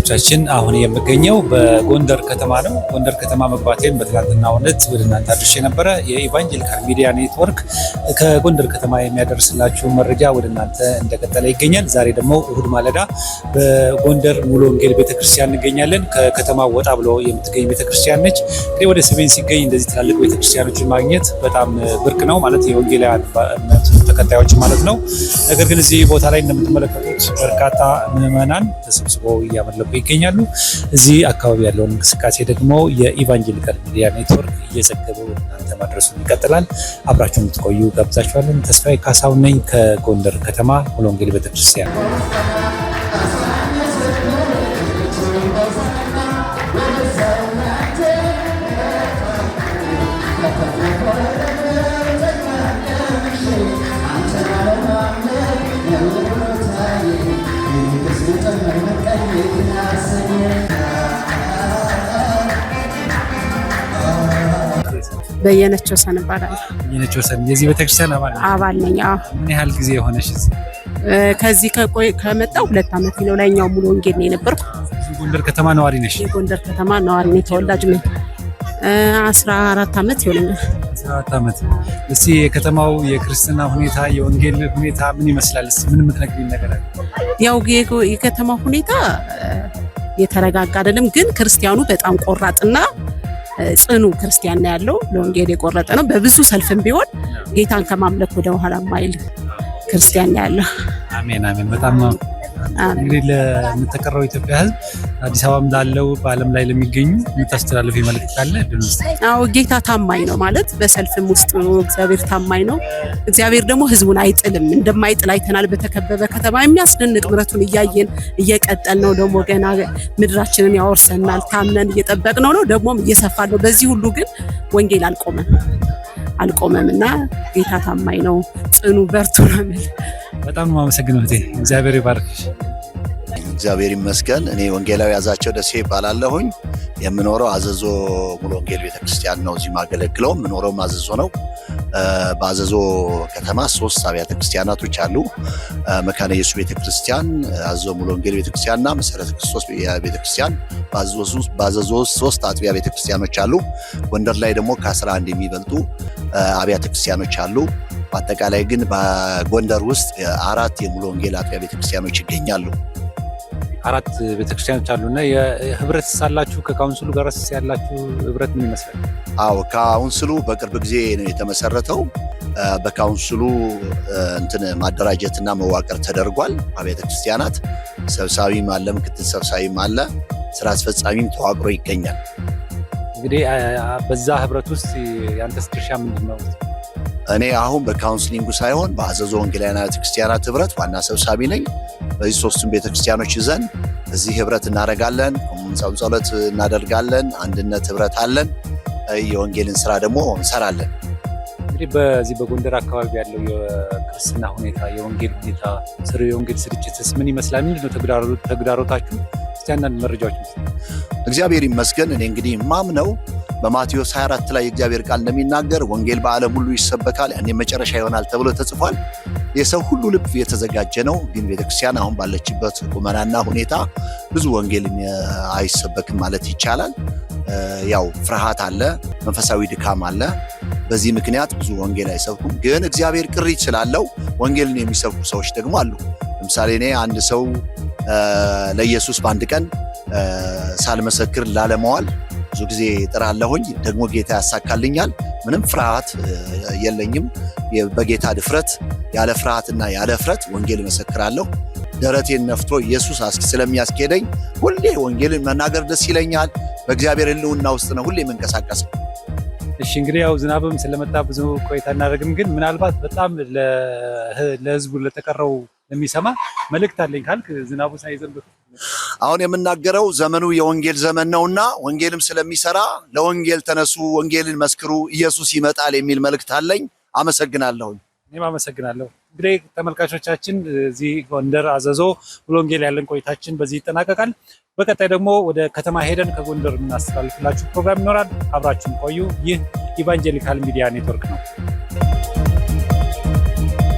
ተመልካቾቻችን አሁን የምገኘው በጎንደር ከተማ ነው። ጎንደር ከተማ መግባቴን በትናንትናው ዕለት ወደ እናንተ አድርሼ ነበረ። የኢቫንጀሊካል ሚዲያ ኔትወርክ ከጎንደር ከተማ የሚያደርስላችሁ መረጃ ወደ እናንተ እንደቀጠለ ይገኛል። ዛሬ ደግሞ እሁድ ማለዳ በጎንደር ሙሉ ወንጌል ቤተክርስቲያን እንገኛለን። ከከተማ ወጣ ብሎ የምትገኝ ቤተክርስቲያን ነች። እንግዲህ ወደ ሰሜን ሲገኝ እንደዚህ ትላልቅ ቤተክርስቲያኖችን ማግኘት በጣም ብርቅ ነው ማለት የወንጌላውያን እምነት ተከታዮች ማለት ነው። ነገር ግን እዚህ ቦታ ላይ እንደምትመለከቱት በርካታ ምዕመናን ተሰብስበው እያመለኩ ይገኛሉ። እዚህ አካባቢ ያለውን እንቅስቃሴ ደግሞ የኢቫንጀሊካል ሚዲያ ኔትወርክ እየዘገበ እናንተ ማድረሱን ይቀጥላል። አብራችሁን ትቆዩ ጋብዛችኋለን። ተስፋዬ ካሳሁን ነኝ ከጎንደር ከተማ ሙሉ ወንጌል ቤተክርስቲያን። በየነቸው ሰን ይባላል። በየነቸው ሰን የዚህ ቤተክርስቲያን አባል ነኝ። ምን ያህል ጊዜ ሆነሽ እዚህ? ከዚህ ከመጣው 2 ዓመት ነው። ላይኛው ሙሉ ወንጌል ነው የነበርኩ። ጎንደር ከተማ ነዋሪ ነሽ? የጎንደር ከተማ ነዋሪ ነኝ። ተወላጅ ነኝ። 14 ዓመት ይሆነኛል። 14 ዓመት። እስቲ የከተማው የክርስትና ሁኔታ የወንጌል ሁኔታ ምን ይመስላል? እስቲ ምን የምትነግሪኝ ነገር አለ? ያው የከተማው ሁኔታ የተረጋጋ አይደለም፣ ግን ክርስቲያኑ በጣም ቆራጥና ጽኑ ክርስቲያን ነው ያለው። ለወንጌል የቆረጠ ነው። በብዙ ሰልፍም ቢሆን ጌታን ከማምለክ ወደ ኋላ ማይል ክርስቲያን ነው ያለው። አሜን አሜን። በጣም እንግዲህ ለምትቀረው ኢትዮጵያ ሕዝብ አዲስ አበባም ላለው በዓለም ላይ ለሚገኙ የምታስተላልፍ መልእክት ካለ ድምጽ? አዎ ጌታ ታማኝ ነው ማለት በሰልፍም ውስጥ እግዚአብሔር ታማኝ ነው። እግዚአብሔር ደግሞ ሕዝቡን አይጥልም። እንደማይጥል አይተናል። በተከበበ ከተማ የሚያስደንቅ ምሕረቱን እያየን እየቀጠል ነው። ደግሞ ገና ምድራችንን ያወርሰናል። ታምነን እየጠበቅነው ነው። ደግሞም እየሰፋ ነው። በዚህ ሁሉ ግን ወንጌል አልቆመም እና ጌታ ታማኝ ነው። ጽኑ በርቱ ነው። በጣም ነው የማመሰግነው። እግዚአብሔር ይባርክሽ። እግዚአብሔር ይመስገን። እኔ ወንጌላዊ ያዛቸው ደሴ ይባላለሁኝ። የምኖረው አዘዞ ሙሉ ወንጌል ቤተክርስቲያን ነው። እዚህ ማገለግለው የምኖረውም አዘዞ ነው። በአዘዞ ከተማ 3 አብያተ ክርስቲያናቶች አሉ። መካነ ኢየሱስ ቤተክርስቲያን፣ አዘዞ ሙሉ ወንጌል ቤተክርስቲያንና መሰረተ ክርስቶስ ቤተክርስቲያን። በአዘዞ 3 አጥቢያ ቤተክርስቲያኖች አሉ። ጎንደር ላይ ደግሞ ከ11 የሚበልጡ አብያተ ክርስቲያኖች አሉ። በአጠቃላይ ግን በጎንደር ውስጥ 4 የሙሉ ወንጌል አጥቢያ ቤተክርስቲያኖች ይገኛሉ። 4 ቤተክርስቲያኖች አሉና የህብረት ሳላችሁ ከካውንስሉ ጋር ያላችሁ ህብረት ምን ይመስላል? አዎ ካውንስሉ በቅርብ ጊዜ ነው የተመሰረተው። በካውንስሉ ማደራጀትና መዋቅር ተደርጓል። አብያተ ክርስቲያናት ሰብሳቢም አለ፣ ምክትል ሰብሳቢም አለ፣ ስራ አስፈጻሚም ተዋቅሮ ይገኛል። እንግዲህ በዛ ህብረት ውስጥ ያንተስ ድርሻ ምንድነው? እኔ አሁን በካውንስሊንጉ ሳይሆን በአዘዞ ወንጌላውያን አብያተ ክርስቲያናት ህብረት ዋና ሰብሳቢ ነኝ። በዚህ 3ቱም ቤተክርስቲያኖች ይዘን እዚህ ህብረት እናደርጋለን። ጾም ጸሎት እናደርጋለን። አንድነት ህብረት አለን። የወንጌልን ስራ ደግሞ እንሰራለን። እንግዲህ በዚህ በጎንደር አካባቢ ያለው የክርስትና ሁኔታ የወንጌል ሁኔታ የወንጌል ስርጭትስ ምን ይመስላል? ምንድነው ተግዳሮታችሁ? እስቲ አንዳንድ መረጃዎች እግዚአብሔር ይመስገን። እኔ እንግዲህ ማምነው በማቴዎስ 24 ላይ የእግዚአብሔር ቃል እንደሚናገር ወንጌል በዓለም ሁሉ ይሰበካል፣ ያኔ መጨረሻ ይሆናል ተብሎ ተጽፏል። የሰው ሁሉ ልብ የተዘጋጀ ነው። ግን ቤተክርስቲያን አሁን ባለችበት ቁመናና ሁኔታ ብዙ ወንጌል አይሰበክም ማለት ይቻላል። ያው ፍርሃት አለ፣ መንፈሳዊ ድካም አለ። በዚህ ምክንያት ብዙ ወንጌል አይሰብኩም። ግን እግዚአብሔር ቅሪት ስላለው ወንጌልን የሚሰብኩ ሰዎች ደግሞ አሉ። ለምሳሌ እኔ አንድ ሰው ለኢየሱስ በአንድ ቀን ሳልመሰክር ላለመዋል ብዙ ጊዜ ጥራለሁኝ። ደግሞ ጌታ ያሳካልኛል። ምንም ፍርሃት የለኝም። በጌታ ድፍረት ያለ ፍርሃትና ያለ እፍረት ወንጌል መሰክራለሁ። ደረቴን ነፍቶ ኢየሱስ ስለሚያስኬደኝ ሁሌ ወንጌልን መናገር ደስ ይለኛል። በእግዚአብሔር ሕልውና ውስጥ ነው ሁሌ የምንቀሳቀሰው። እሺ እንግዲህ ያው ዝናብም ስለመጣ ብዙ ቆይታ እናደርግም። ግን ምናልባት በጣም ለህዝቡ ለተቀረው ለሚሰማ መልእክት አለኝ ካልክ ዝናቡ ሳይዘንብ አሁን የምናገረው ዘመኑ የወንጌል ዘመን ነውና ወንጌልም ስለሚሰራ ለወንጌል ተነሱ፣ ወንጌልን መስክሩ፣ ኢየሱስ ይመጣል የሚል መልእክት አለኝ። አመሰግናለሁ። እኔም አመሰግናለሁ። እንግዲህ ተመልካቾቻችን እዚህ ጎንደር አዘዞ ሙሉ ወንጌል ያለን ቆይታችን በዚህ ይጠናቀቃል። በቀጣይ ደግሞ ወደ ከተማ ሄደን ከጎንደር እናስተላልፍላችሁ ፕሮግራም ይኖራል። አብራችሁን ቆዩ። ይህ ኢቫንጀሊካል ሚዲያ ኔትወርክ ነው።